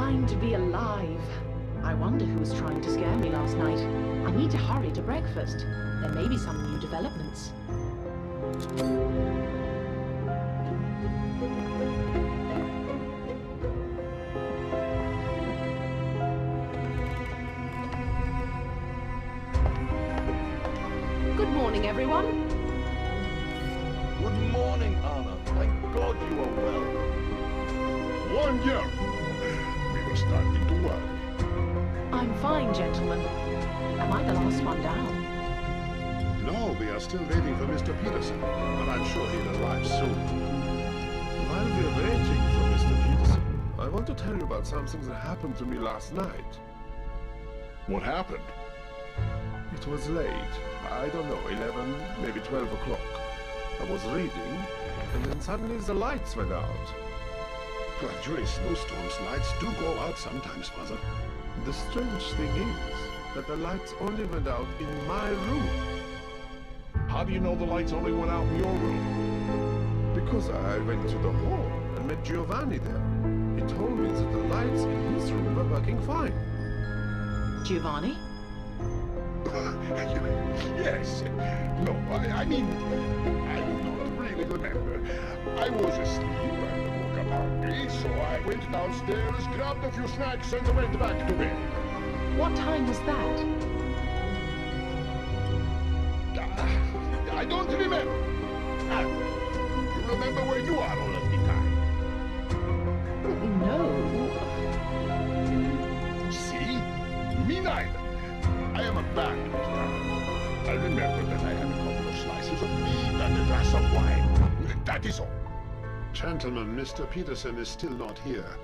fine to be alive. I wonder who was trying to scare me last night. I need to hurry to breakfast. There may be some new developments. Good morning, everyone. Good morning, Anna. Thank God you are well. 1 year. We were starting to worry. I'm fine, gentlemen. Am I the last one down? No, we are still waiting for Mr. Peterson, but I'm sure he'll arrive soon. While we're waiting for Mr. Peterson, I want to tell you about something that happened to me last night. What happened? It was late. I don't know, 11, maybe 12 o'clock. I was reading, and then suddenly the lights went out. Well, during snowstorms, lights do go out sometimes, Father. The strange thing is that the lights only went out in my room. How do you know the lights only went out in your room? Because I went to the hall and met Giovanni there. He told me that the lights in his room were working fine. Giovanni? Yes. No, I mean, I do not really remember. I was asleep and woke up hungry, so I went downstairs, grabbed a few snacks, and went back to bed. What time was that? I don't remember. You remember where you are all of the time? No. See? Me neither. I am a bad man. I remember that I had a couple of slices of meat and a glass of wine. That is all. Gentlemen, Mr. Peterson is still not here.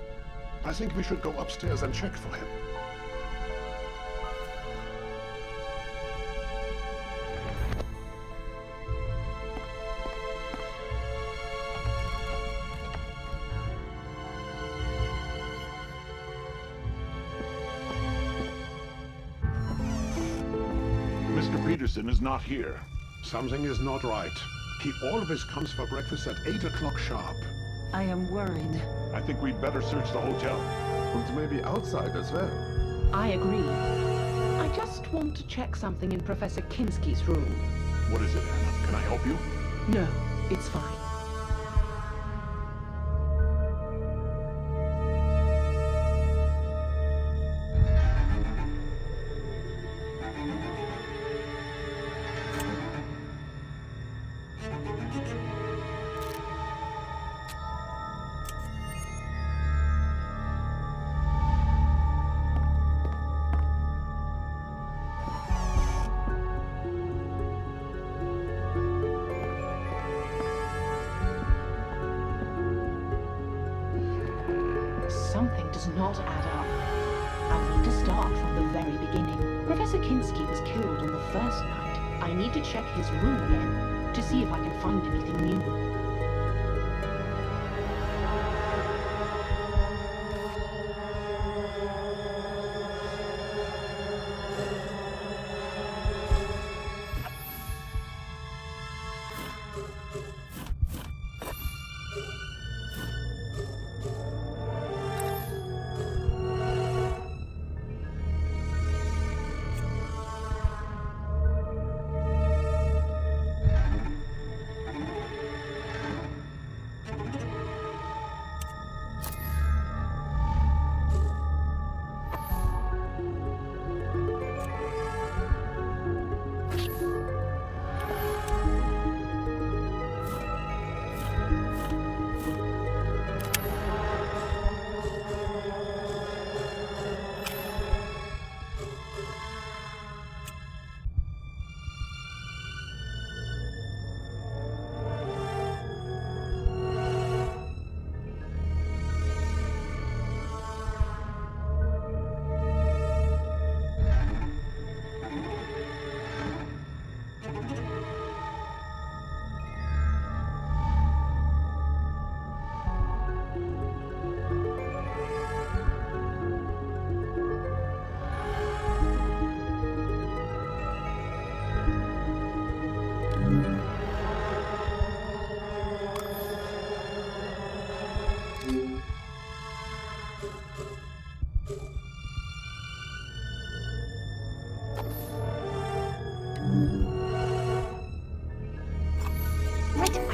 I think we should go upstairs and check for him. Mr. Peterson is not here. Something is not right. He always comes for breakfast at 8 o'clock sharp. I am worried. I think we'd better search the hotel. And maybe outside as well. I agree. I just want to check something in Professor Kinski's room. What is it, Anna? Can I help you? No, it's fine. Something does not add up. I need to start from the very beginning. Professor Kinski was killed on the first night. I need to check his room again to see if I can find anything new.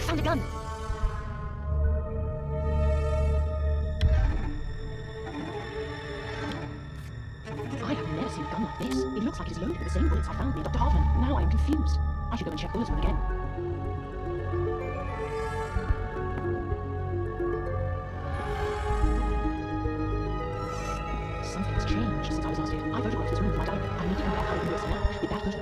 found a gun! I have never seen a gun like this. It looks like it is loaded with the same bullets I found near Dr. Hartman. Now I am confused. I should go and check Ulla's room again. Something has changed since I was last here. I photographed this room for my diary. I need to compare how it looks now with that photo.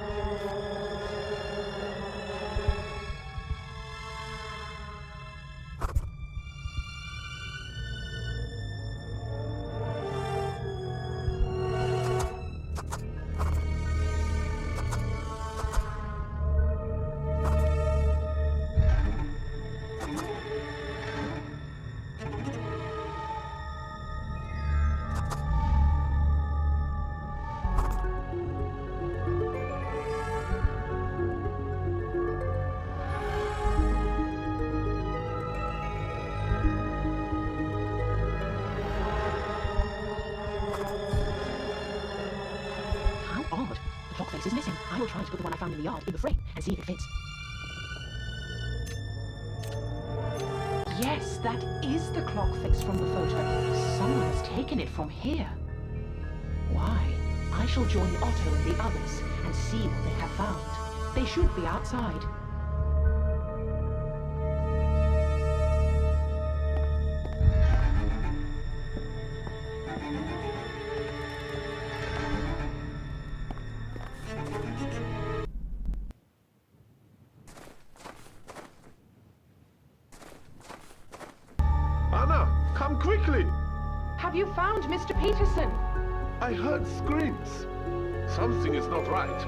Is missing. I will try to put the one I found in the yard in the frame and see if it fits. Yes, that is the clock face from the photo. Someone has taken it from here. Why? I shall join Otto and the others and see what they have found. They should be outside. Come quickly! Have you found Mr. Peterson? I heard screams. Something is not right.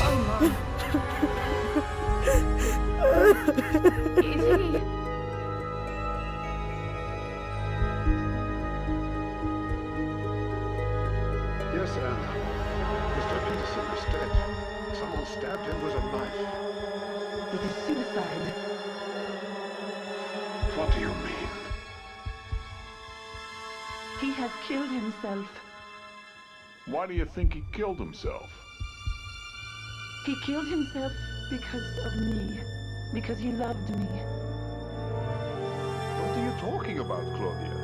Oh my. Is he? Yes, Anna. Mr. Peterson is dead. Someone stabbed him with a knife. It is suicide. What do you mean? He has killed himself. Why do you think he killed himself? He killed himself because of me. Because he loved me. What are you talking about, Claudia?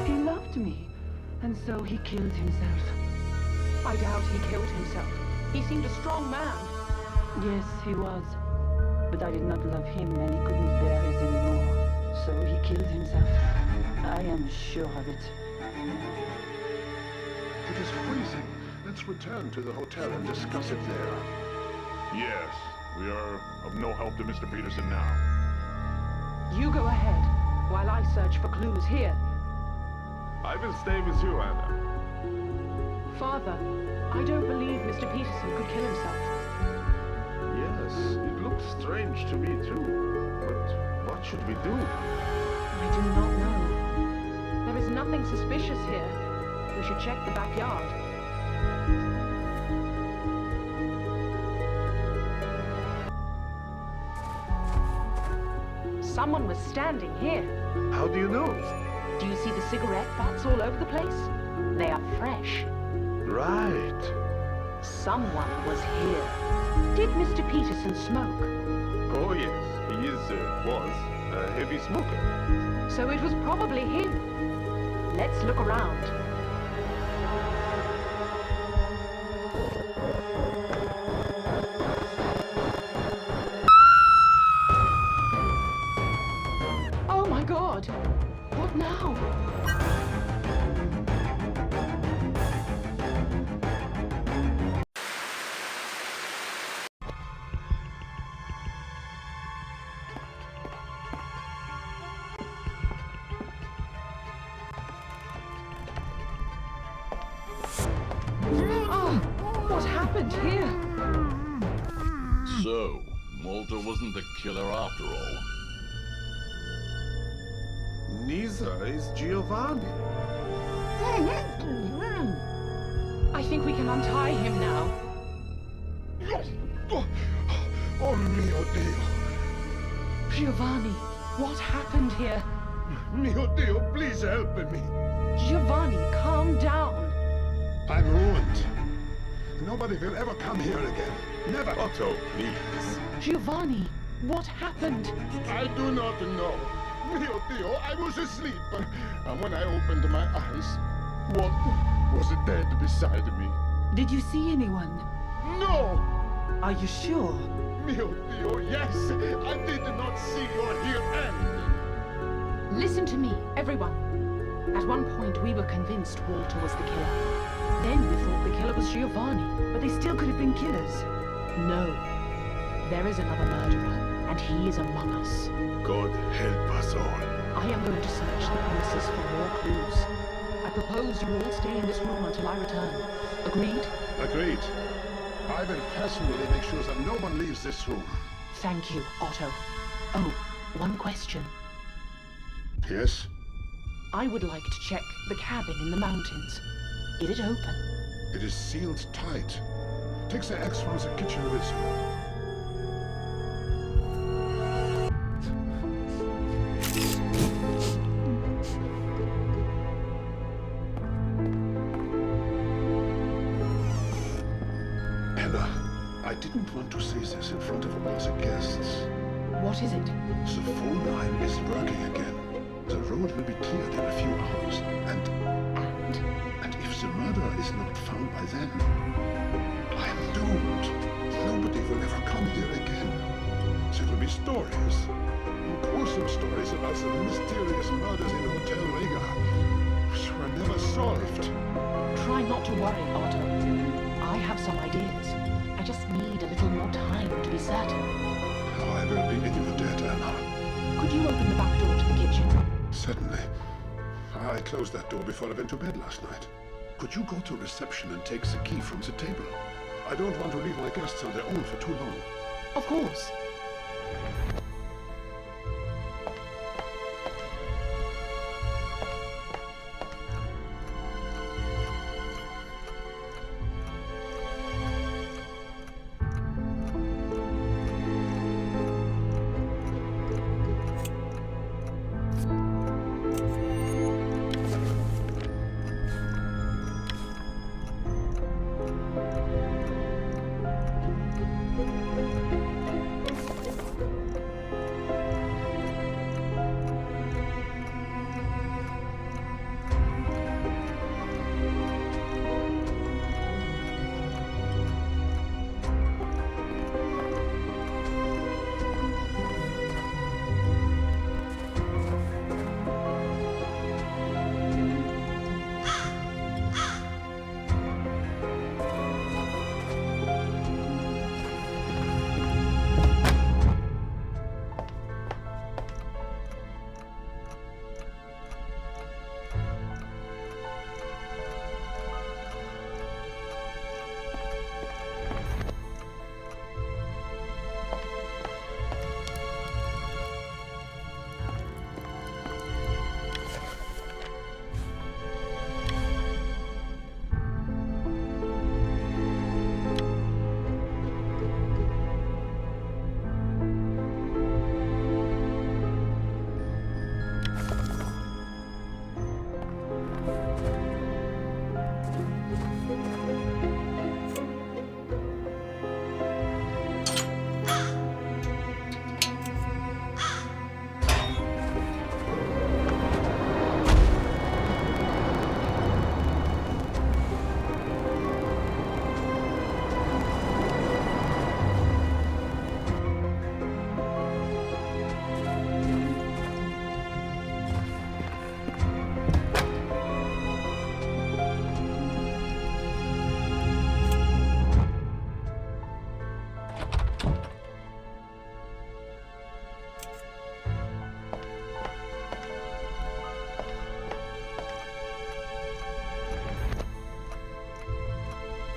He loved me. And so he killed himself. I doubt he killed himself. He seemed a strong man. Yes, he was. But I did not love him and he couldn't bear it anymore. So he killed himself. I am sure of it. It is freezing. Let's return to the hotel and discuss it there. Yes, we are of no help to Mr. Peterson now. You go ahead, while I search for clues here. I will stay with you, Anna. Father, I don't believe Mr. Peterson could kill himself. Yes, it looks strange to me too. But what should we do? I do not know. There is nothing suspicious here. We should check the backyard. Someone was standing here. How do you know? Do you see the cigarette butts all over the place? They are fresh. Right. Someone was here. Did Mr. Peterson smoke? Oh yes, he was a heavy smoker. So it was probably him. Let's look around. Oh my God! What now? What happened here? So, Malta wasn't the killer after all. Neither is Giovanni. I think we can untie him now. Oh mio Dio! Giovanni, what happened here? Mio Dio, please help me! Giovanni, calm down. I'm ruined. Nobody will ever come here again. Never. Otto, please. Giovanni, what happened? I do not know. Mio Dio, I was asleep. And when I opened my eyes, what was dead beside me? Did you see anyone? No! Are you sure? Mio Dio, yes! I did not see or hear anything. Listen to me, everyone. At one point, we were convinced Walter was the killer. Then we thought the killer was Giovanni. But they still could have been killers. No. There is another murderer, and he is among us. God help us all. I am going to search the premises for more clues. I propose you all stay in this room until I return. Agreed? Agreed. I will personally make sure that no one leaves this room. Thank you, Otto. Oh, one question. Yes? I would like to check the cabin in the mountains. Is it open? It is sealed tight. Take the axe from the kitchen with you. Ella, I didn't want to say this in front of all the guests. What is it? The phone line is working again. The road will be cleared in a few hours, and if the murderer is not found by then, I am doomed. Nobody will ever come here again. There will be stories, gruesome stories about the mysterious murders in Hotel Riga, which were never solved. Try not to worry, Otto. I have some ideas. I just need a little more time to be certain. I will be in your debt, Anna. Could you open the back door to the kitchen? Certainly. I closed that door before I went to bed last night. Could you go to reception and take the key from the table? I don't want to leave my guests on their own for too long. Of course.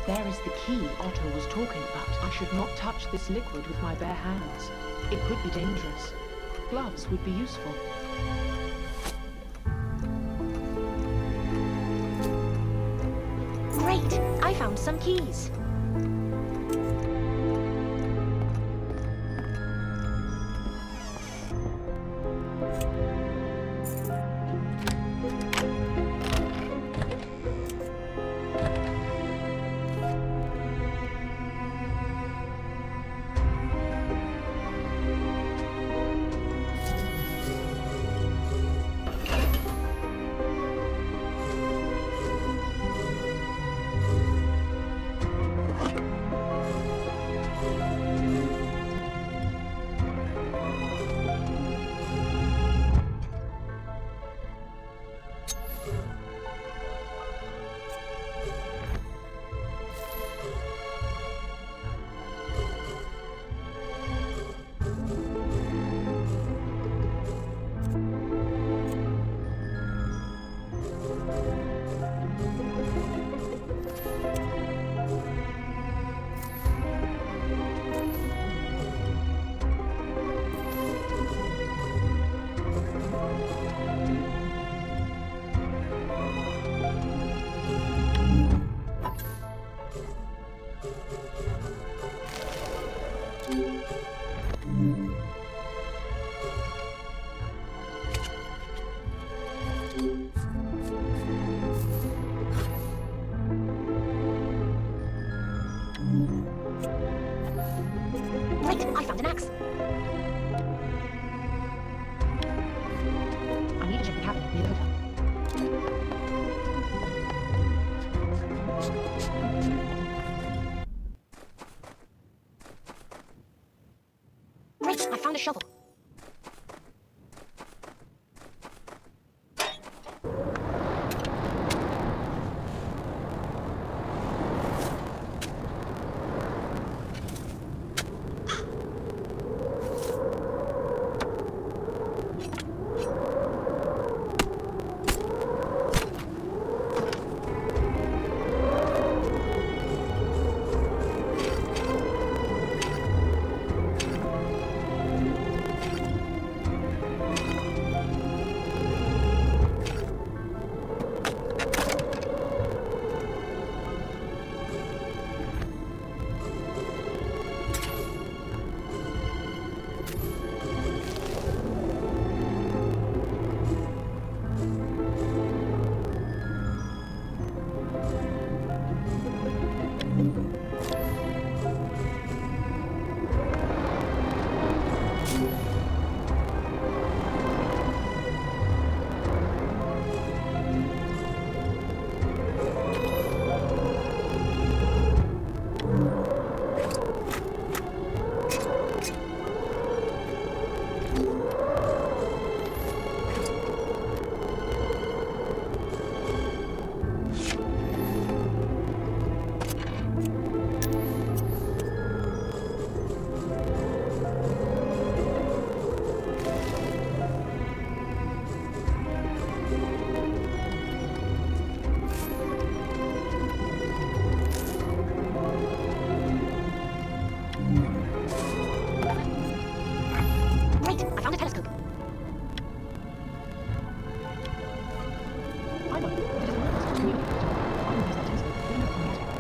There is the key Otto was talking about. I should not touch this liquid with my bare hands. It could be dangerous. Gloves would be useful. Great! I found some keys. I found an axe. I need to check the cabin near the hotel. Great, I found a shovel. Great, I found a telescope. I know, it is a purpose to communicate. I will use that telescope to bring up the attic.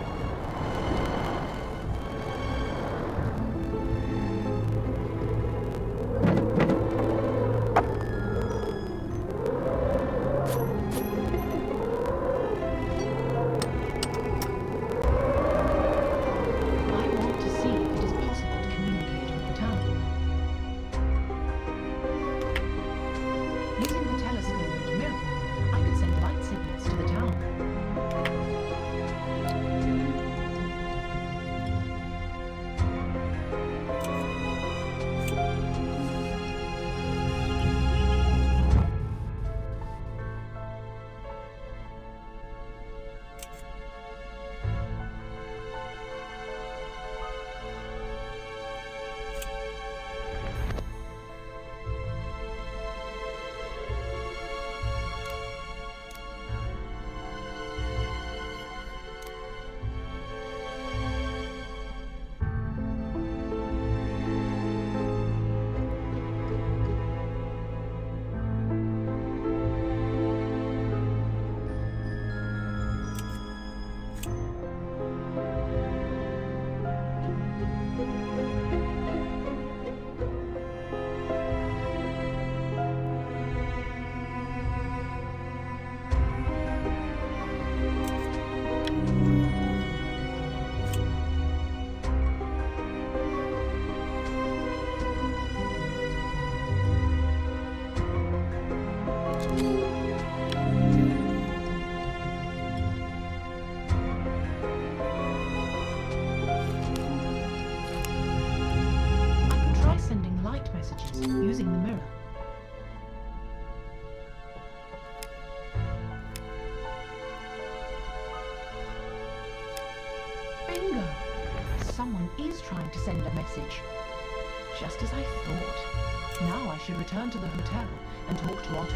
I want to see if it is possible to communicate with the town. Using the telescope and mirror, I could send light signals to the town. I could try sending light messages using the mirror. Bingo! Someone is trying to send a message. Just as I thought. Now I should return to the hotel and talk to Otto.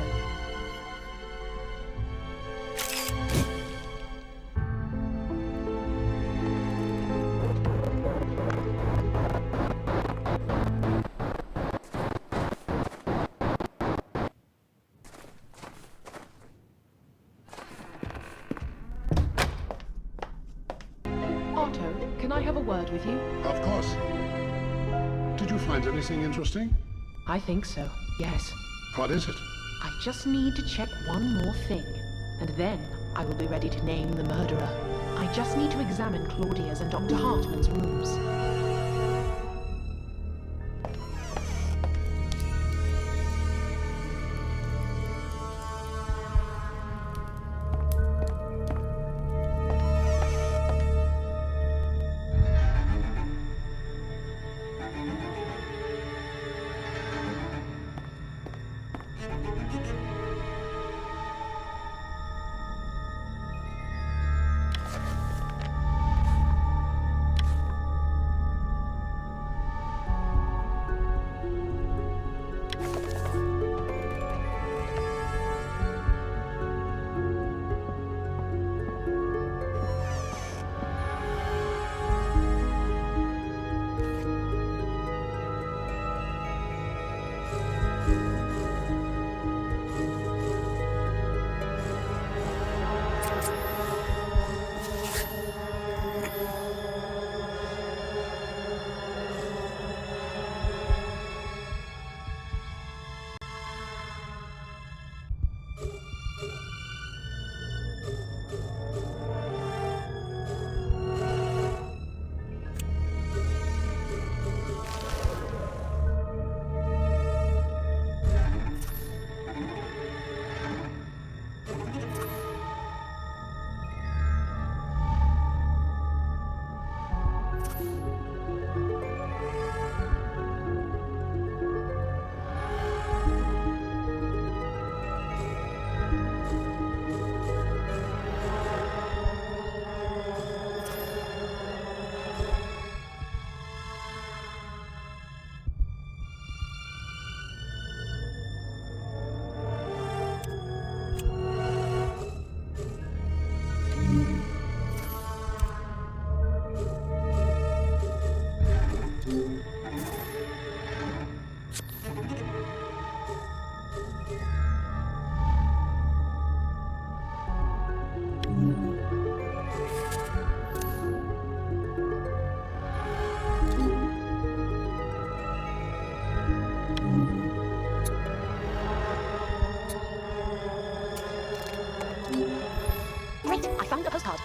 Otto, can I have a word with you? Of course. Did you find anything interesting? I think so, yes. What is it? I just need to check one more thing, and then I will be ready to name the murderer. I just need to examine Claudia's and Dr. Hartman's rooms. Great, I found a postcard.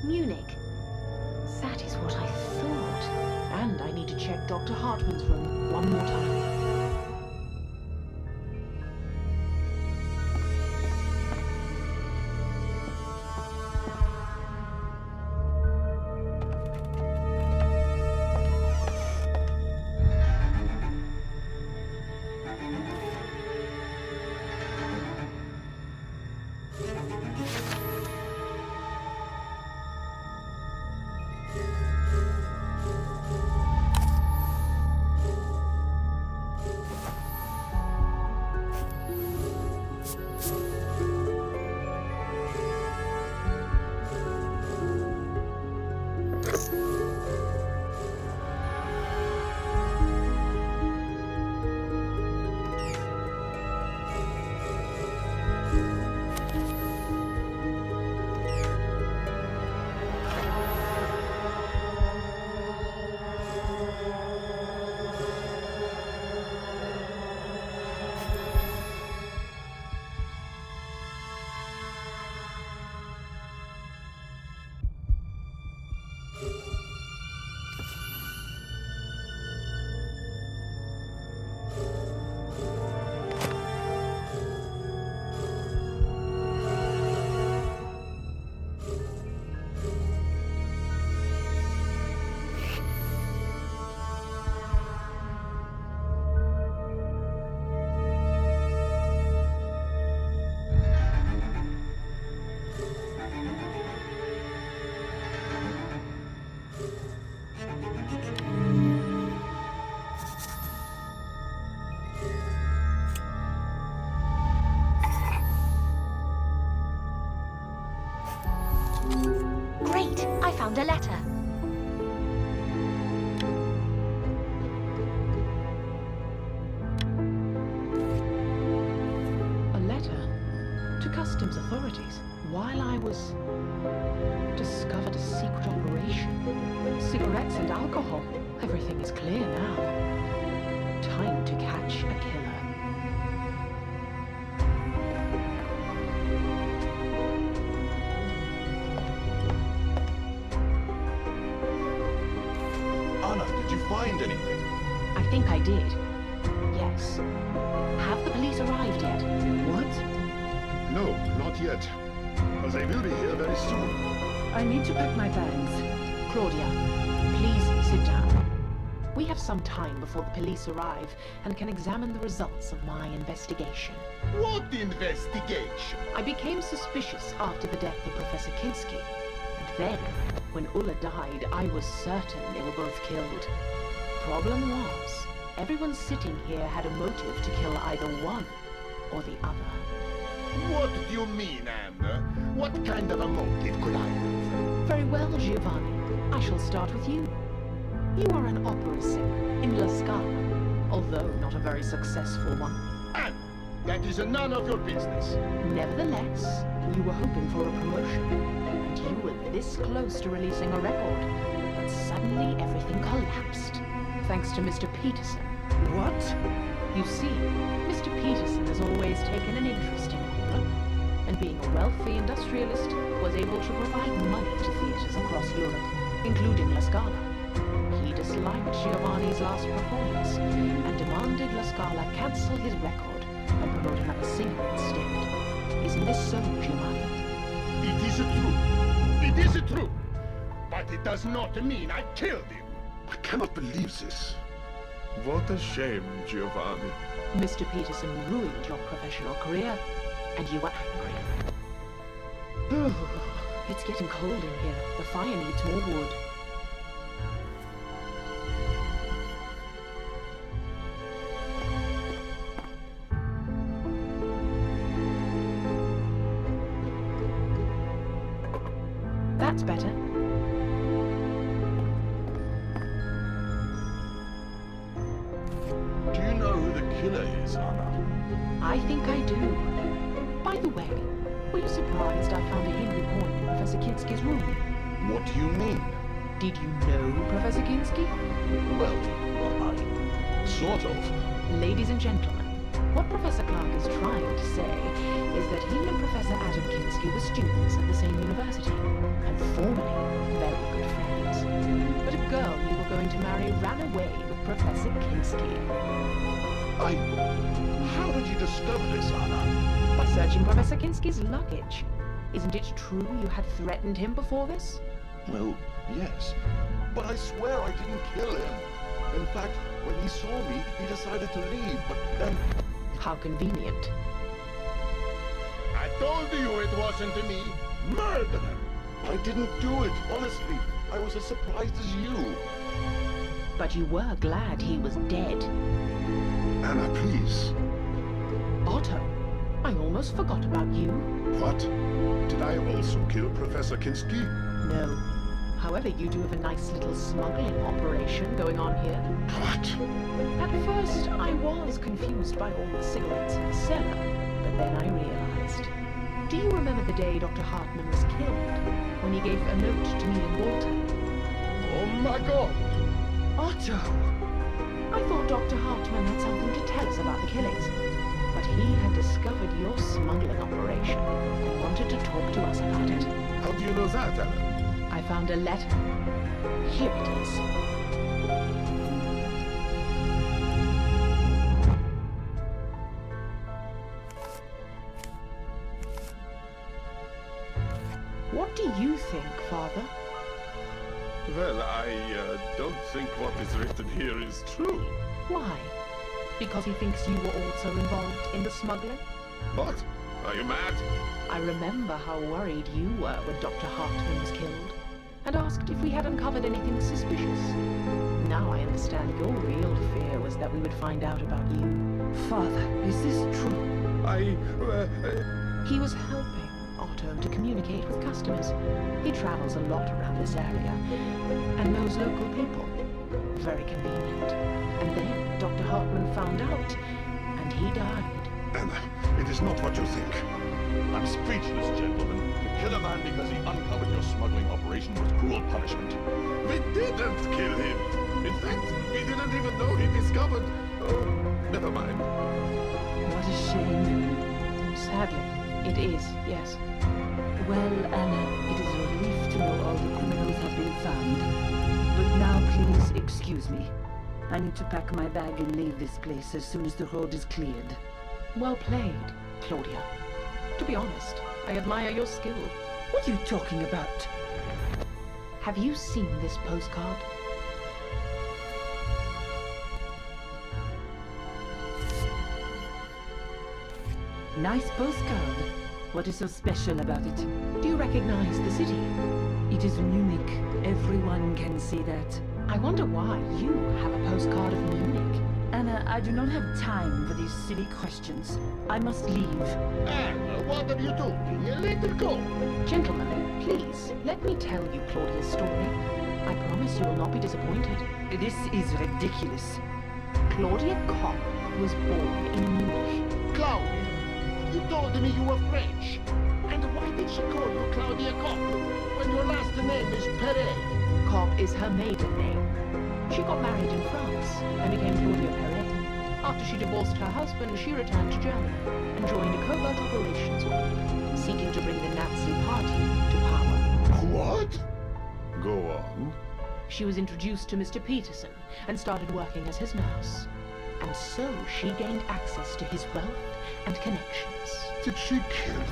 Munich. That is what I thought. And I need to check Dr. Hartman's room one more time. Great, I found a letter. A letter to customs authorities while I was... discovered a secret operation. Cigarettes and alcohol. Everything is clear now. Time to catch a killer. Anna, did you find anything? I think I did. Yes. Have the police arrived yet? What? No, not yet. But they will be here very soon. I need to pack my bags. Claudia, please sit down. We have some time before the police arrive and can examine the results of my investigation. What investigation? I became suspicious after the death of Professor Kinski. And then, when Ulla died, I was certain they were both killed. Problem was, everyone sitting here had a motive to kill either one or the other. What do you mean, Anna? What kind of a motive could I have? Very well, Giovanni. I shall start with you. You are an opera singer in La Scala, although not a very successful one. Anna, that is none of your business. Nevertheless, you were hoping for a promotion, and you were this close to releasing a record. But suddenly everything collapsed, thanks to Mr. Peterson. What? You see, Mr. Peterson has always taken an interest in opera, and being a wealthy industrialist, was able to provide money to theatres across Europe, including La Scala. He disliked Giovanni's last performance, and demanded La Scala cancel his record and promote another singer instead. Isn't this so, Giovanni? It is true. It is true. But it does not mean I killed him. I cannot believe this. What a shame, Giovanni. Mr. Peterson ruined your professional career, and you were angry. It's getting cold in here. The fire needs more wood. That's better. Do you know who the killer is, Anna? I think I do. By the way, were you surprised I found a Henry coin in Professor Kinski's room? What do you mean? Did you know Professor Kinski? Well, I sort of. Ladies and gentlemen, What Professor Clark is trying to say is that he and Professor Adam Kinski were students at the same university, and formerly very good friends. But a girl you were going to marry ran away with Professor Kinski. How did you discover this, Anna? By searching Professor Kinski's luggage. Isn't it true you had threatened him before this? Well, yes. But I swear I didn't kill him. In fact, when he saw me, he decided to leave, but then... How convenient. I told you it wasn't me. Murder! I didn't do it, honestly. I was as surprised as you. But you were glad he was dead. Anna, please. Otto, I almost forgot about you. What? Did I also kill Professor Kinski? No. However, you do have a nice little smuggling operation going on here. What? At first, I was confused by all the cigarettes in the cellar, but then I realized. Do you remember the day Dr. Hartman was killed, when he gave a note to me and Walter? Oh my god! Otto! I thought Dr. Hartman had something to tell us about the killings, but he had discovered your smuggling operation and wanted to talk to us about it. How do you know that, Anna? I found a letter. Here it is. What do you think, Father? Well, I don't think what is written here is true. Why? Because he thinks you were also involved in the smuggling? What? Are you mad? I remember how worried you were when Dr. Hartman was killed, and asked if we had uncovered anything suspicious. Now I understand your real fear was that we would find out about you. Father, is this true? He was helping Otto to communicate with customers. He travels a lot around this area, and knows local people. Very convenient. And then Dr. Hartman found out, and he died. Anna, it is not what you think. I'm speechless, gentlemen. To kill a man because he uncovered your smuggling operation was cruel punishment. We didn't kill him. In fact, we didn't even know he discovered... Oh, never mind. What a shame. Sadly, it is, yes. Well, Anna, it is a relief to know all the criminals have been found. But now, please excuse me. I need to pack my bag and leave this place as soon as the road is cleared. Well played, Claudia. To be honest, I admire your skill. What are you talking about? Have you seen this postcard? Nice postcard. What is so special about it? Do you recognize the city? It is Munich. Everyone can see that. I wonder why you have a postcard of Munich. Anna, I do not have time for these silly questions. I must leave. Anna, what are you doing? Let her go. Gentlemen, please, let me tell you Claudia's story. I promise you will not be disappointed. This is ridiculous. Claudia Kopp was born in Munich. Claudia, you told me you were French. And why did she call you Claudia Kopp when your last name is Perret? Kopp is her maiden name. She got married in France and became Claudia Perret. After she divorced her husband, she returned to Germany and joined a covert operations group, seeking to bring the Nazi party to power. What? Go on. She was introduced to Mr. Peterson and started working as his nurse. And so she gained access to his wealth and connections. Did she kill?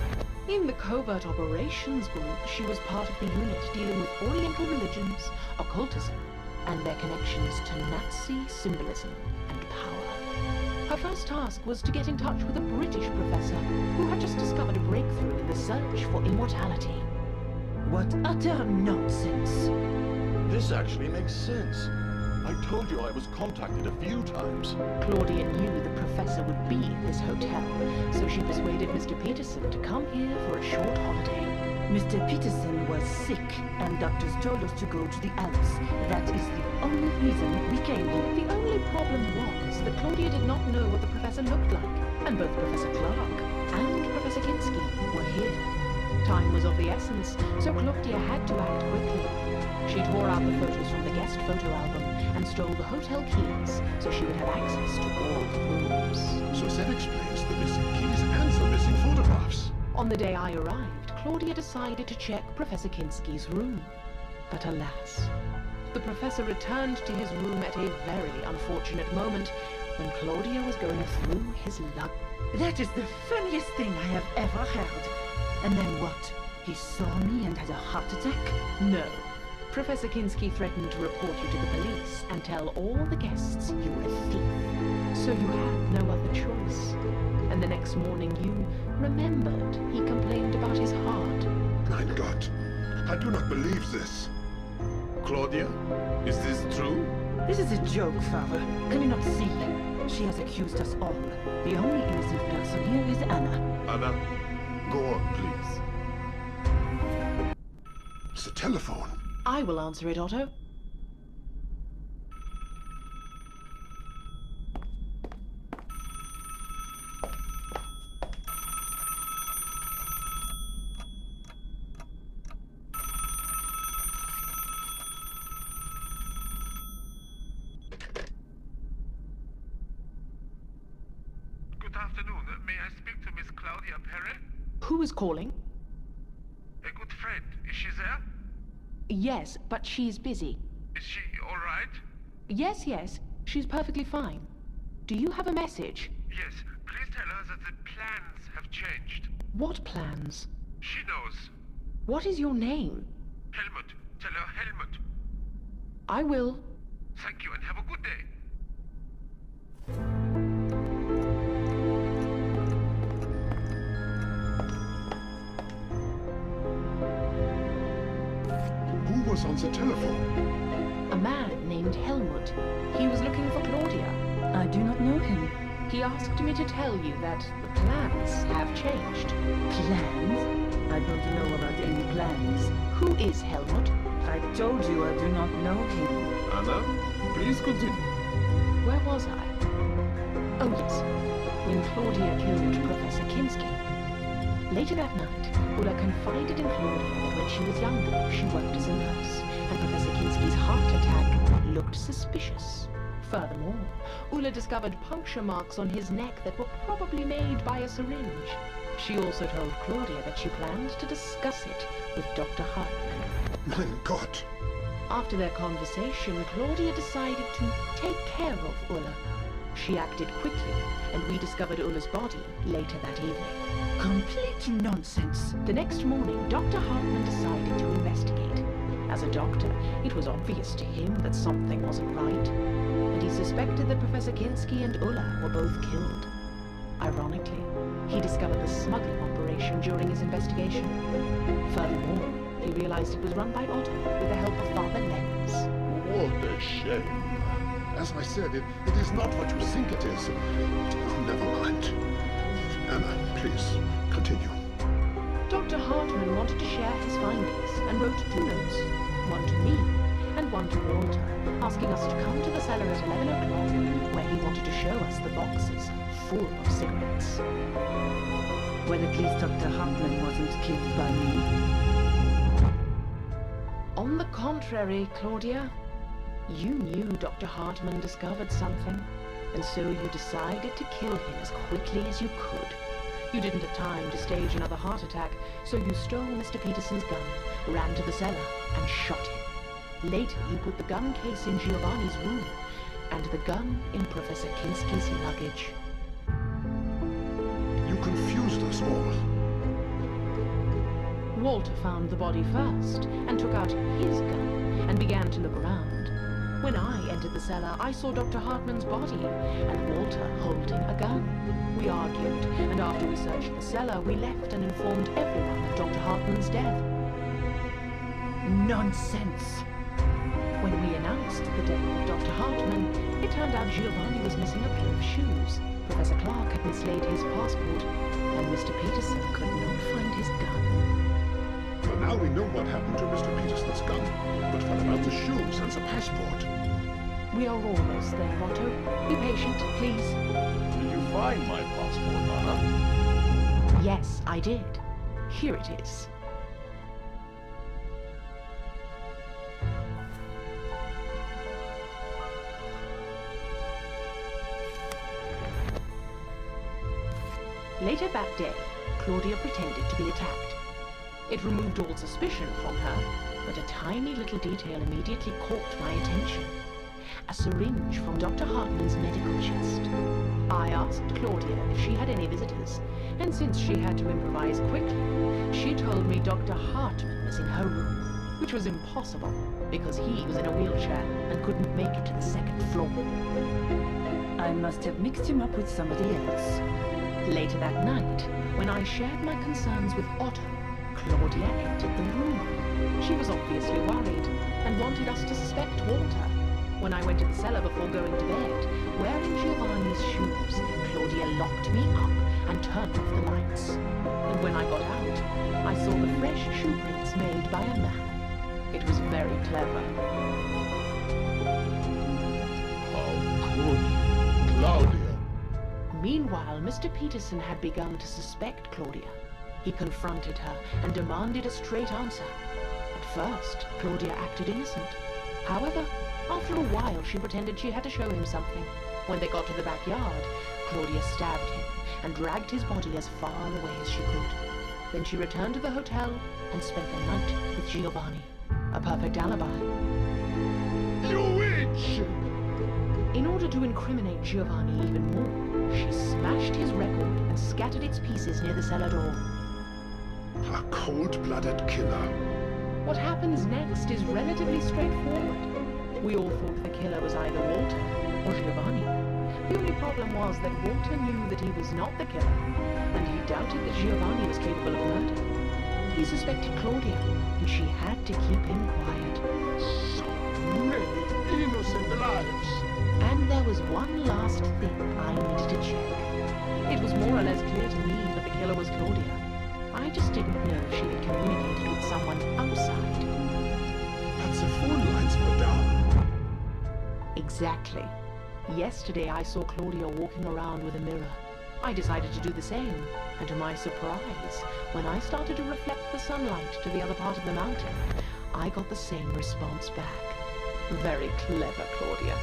In the covert operations group, she was part of the unit dealing with Oriental religions, occultism, and their connections to Nazi symbolism and power. Her first task was to get in touch with a British professor who had just discovered a breakthrough in the search for immortality. What utter nonsense. This actually makes sense. I told you I was contacted a few times. Claudia knew the professor would be at this hotel, so she persuaded Mr. Peterson to come here for a short holiday. Mr. Peterson was sick, and doctors told us to go to the Alps. That is the only reason we came here. The only problem was that Claudia did not know what the professor looked like, and both Professor Clark and Professor Kinski were here. Time was of the essence, so Claudia had to act quickly. She tore out the photos from the guest photo album and stole the hotel keys so she would have access to all the rooms. So that explains the missing keys and the missing photographs. On the day I arrived, Claudia decided to check Professor Kinski's room. But alas, the professor returned to his room at a very unfortunate moment when Claudia was going through his luggage. That is the funniest thing I have ever heard. And then what? He saw me and had a heart attack? No. Professor Kinski threatened to report you to the police and tell all the guests you were a thief. So you had no other choice. And the next morning you remembered he complained about his heart. Mein Gott, I do not believe this. Claudia, is this true? This is a joke, Father. Can you not see? She has accused us all. The only innocent person here is Anna. Anna, go on, please. It's the telephone. I will answer it, Otto. Good afternoon. May I speak to Miss Claudia Perry? Who is calling? A good friend. Is she there? Yes, but she's busy. Is she all right? Yes, she's perfectly fine. Do you have a message? Yes. Please tell her that the plans have changed. What plans? She knows. What is your name? Helmut. Tell her Helmut. I will. Thank you and have a good day. Who was on the telephone? A man named Helmut. He was looking for Claudia. I do not know him. He asked me to tell you that the plans have changed. Plans? I don't know about any plans. Who is Helmut? I told you I do not know him. Anna, please continue. Where was I? Oh yes, when Claudia killed Professor Kinski. Later that night, Ulla confided in Claudia that when she was younger, she worked as a nurse, and Professor Kinski's heart attack looked suspicious. Furthermore, Ulla discovered puncture marks on his neck that were probably made by a syringe. She also told Claudia that she planned to discuss it with Dr. Hartman. Mein Gott. After their conversation, Claudia decided to take care of Ulla. She acted quickly, and we discovered Ulla's body later that evening. Complete nonsense. The next morning, Dr. Hartman decided to investigate. As a doctor, it was obvious to him that something wasn't right, and he suspected that Professor Kinski and Ulla were both killed. Ironically, he discovered the smuggling operation during his investigation. Furthermore, he realized it was run by Otto with the help of Father Lenz. What a shame. As I said, it is not what you think it is. Oh, never mind. Anna, please, continue. Dr. Hartman wanted to share his findings and wrote 2 notes, one to me and one to Walter, asking us to come to the cellar at 11 o'clock, where he wanted to show us the boxes full of cigarettes. Well, at least Dr. Hartman wasn't killed by me. On the contrary, Claudia, you knew Dr. Hartman discovered something, and so you decided to kill him as quickly as you could. You didn't have time to stage another heart attack, so you stole Mr. Peterson's gun, ran to the cellar, and shot him. Later, you put the gun case in Giovanni's room, and the gun in Professor Kinski's luggage. You confused us all. Walter found the body first, and took out his gun, and began to look around. When I entered the cellar, I saw Dr. Hartman's body, and Walter holding a gun. We argued, and after we searched the cellar, we left and informed everyone of Dr. Hartman's death. Nonsense. When we announced the death of Dr. Hartman, it turned out Giovanni was missing a pair of shoes. Professor Clark had mislaid his passport, and Mr. Peterson could not find his gun. Well, now we know what happened to Mr. Peterson's gun. But what about the shoes and the passport? We are almost there, Otto. Be patient, please. Did you find my passport, Anna? Yes, I did. Here it is. Later that day, Claudia pretended to be attacked. It removed all suspicion from her, but a tiny little detail immediately caught my attention. A syringe from Dr. Hartman's medical chest. I asked Claudia if she had any visitors, and since she had to improvise quickly, she told me Dr. Hartman was in her room, which was impossible because he was in a wheelchair and couldn't make it to the second floor. I must have mixed him up with somebody else. Later that night, when I shared my concerns with Otto, Claudia entered the room. She was obviously worried and wanted us to suspect Walter. When I went to the cellar before going to bed, wearing Giovanni's shoes, Claudia locked me up and turned off the lights. And when I got out, I saw the fresh shoe prints made by a man. It was very clever. How could Claudia? Meanwhile, Mr. Peterson had begun to suspect Claudia. He confronted her and demanded a straight answer. At first, Claudia acted innocent. However, after a while, she pretended she had to show him something. When they got to the backyard, Claudia stabbed him and dragged his body as far away as she could. Then she returned to the hotel and spent the night with Giovanni. A perfect alibi. You witch! In order to incriminate Giovanni even more, she smashed his record and scattered its pieces near the cellar door. A cold-blooded killer. What happens next is relatively straightforward. We all thought the killer was either Walter or Giovanni. The only problem was that Walter knew that he was not the killer, and he doubted that Giovanni was capable of murder. He suspected Claudia, and she had to keep him quiet. So many innocent lives. And there was one last thing I needed to check. It was more or less clear to me that the killer was Claudia. I just didn't know if she had communicated with someone outside. But the phone lines were down. Exactly. Yesterday I saw Claudia walking around with a mirror. I decided to do the same, and to my surprise, when I started to reflect the sunlight to the other part of the mountain, I got the same response back. Very clever, Claudia.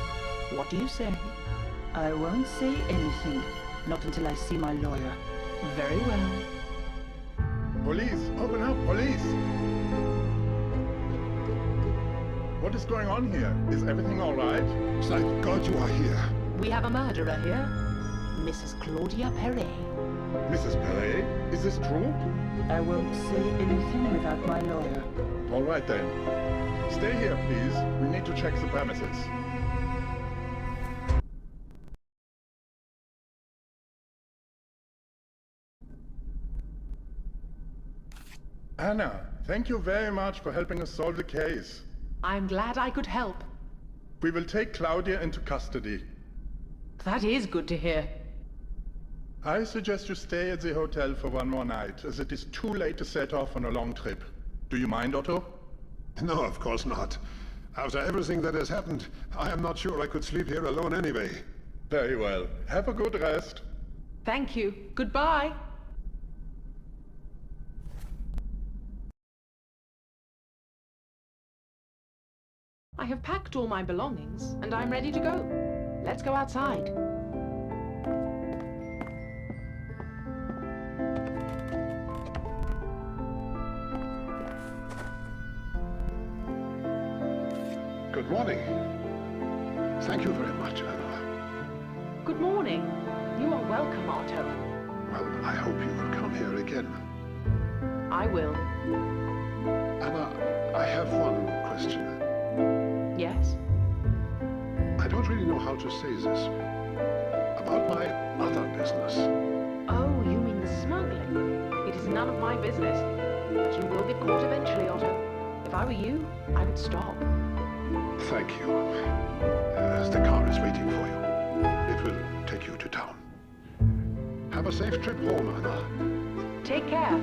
What do you say? I won't say anything, not until I see my lawyer. Very well. Police! Open up, police! What is going on here? Is everything all right? Thank God you are here. We have a murderer here. Mrs. Claudia Perret. Mrs. Perret, is this true? I won't say anything without my lawyer. All right then. Stay here, please. We need to check the premises. Anna, thank you very much for helping us solve the case. I'm glad I could help. We will take Claudia into custody. That is good to hear. I suggest you stay at the hotel for one more night, as it is too late to set off on a long trip. Do you mind, Otto? No, of course not. After everything that has happened, I am not sure I could sleep here alone anyway. Very well. Have a good rest. Thank you. Goodbye. I have packed all my belongings, and I'm ready to go. Let's go outside. Good morning. Thank you very much, Anna. Good morning. You are welcome, Otto. Well, I hope you will come here again. I will. Anna, I have one question. Yes? I don't really know how to say this. About my other business. Oh, you mean the smuggling? It is none of my business. But you will get caught eventually, Otto. If I were you, I would stop. Thank you. The car is waiting for you. It will take you to town. Have a safe trip home, Anna. Take care.